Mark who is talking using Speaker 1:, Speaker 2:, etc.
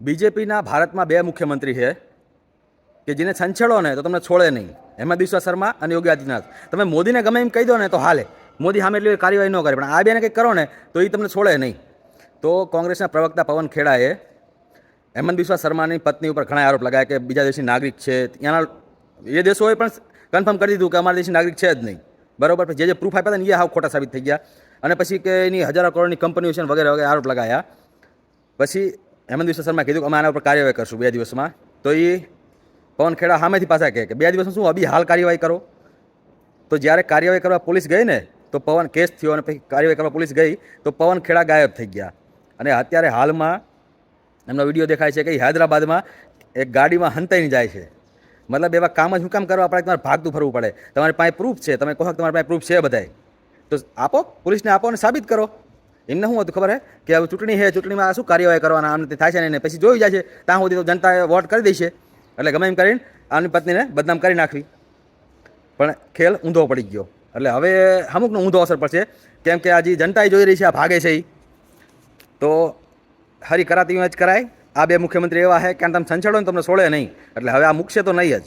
Speaker 1: બીજેપીના ભારતમાં બે મુખ્યમંત્રી છે કે જેને છંછેડો ને તો તમને છોડે નહીં, હેમંત બિસ્વા શર્મા અને યોગી આદિત્યનાથ. તમે મોદીને ગમે એમ કહી દો ને તો હાલે, મોદી સામે એટલી કાર્યવાહી ન કરે, પણ આ બેને કંઈક કરો ને તો એ તમને છોડે નહીં. તો કોંગ્રેસના પ્રવક્તા પવન ખેડાએ હેમંત બિસ્વા શર્માની પત્ની ઉપર ઘણા આરોપ લગાવ્યા કે બીજા દેશની નાગરિક છે. ત્યાંના એ દેશોએ પણ કન્ફર્મ કરી દીધું કે અમારા દેશની નાગરિક છે જ નહીં, બરાબર. જે પ્રૂફ આપ્યા હતા ને એ હાવ ખોટા સાબિત થઈ ગયા. અને પછી કે એની હજારો કરોડની કંપનીઓ છે વગેરે વગેરે આરોપ લગાવ્યા. પછી હેમંત બિસ્વા શર્માએ કીધું કે અમે આના ઉપર કાર્યવાહી કરશું 2 દિવસમાં. તો એ પવન ખેડા સામેથી પાછા કહે કે 2 દિવસમાં શું અભી હાલ કાર્યવાહી કરો. તો જ્યારે કાર્યવાહી કરવા પોલીસ ગઈ ને તો પવન કેસ થયો અને પછી કાર્યવાહી કરવા પોલીસ ગઈ તો પવન ખેડા ગાયબ થઈ ગયા. અને અત્યારે હાલમાં એમનો વિડીયો દેખાય છે કે હૈદરાબાદમાં એક ગાડીમાં હંતાઈને જાય છે. મતલબ એવા કામ જ શું કામ કરવા પડે, તમારે ભાગતું ફરવું પડે? તમારી પાસે પ્રૂફ છે, તમે કહો કે તમારી પાસે પ્રૂફ છે બધાય, તો આપો, પોલીસને આપો અને સાબિત કરો. એમને શું હતું ખબર હે કે હવે ચૂંટણી છે, ચૂંટણીમાં શું કાર્યવાહી કરવાના આમ થાય છે ને, પછી જોઈ જાય છે ત્યાં સુધી તો જનતાએ વોટ કરી દેશે. એટલે ગમે એમ કરીને આની પત્નીને બદનામ કરી નાખવી. પણ ખેલ ઊંધો પડી ગયો. એટલે હવે અમુકનો ઊંધો અસર પડશે, કેમ કે આજે જનતાએ જોઈ રહી છે આ ભાગે છે એ. તો હરી કરાતી જ કરાય. આ બે મુખ્યમંત્રી એવા છે કે તમે સંછેડો ને તમને છોડે નહીં, એટલે હવે આ મૂકશે તો નહીં જ.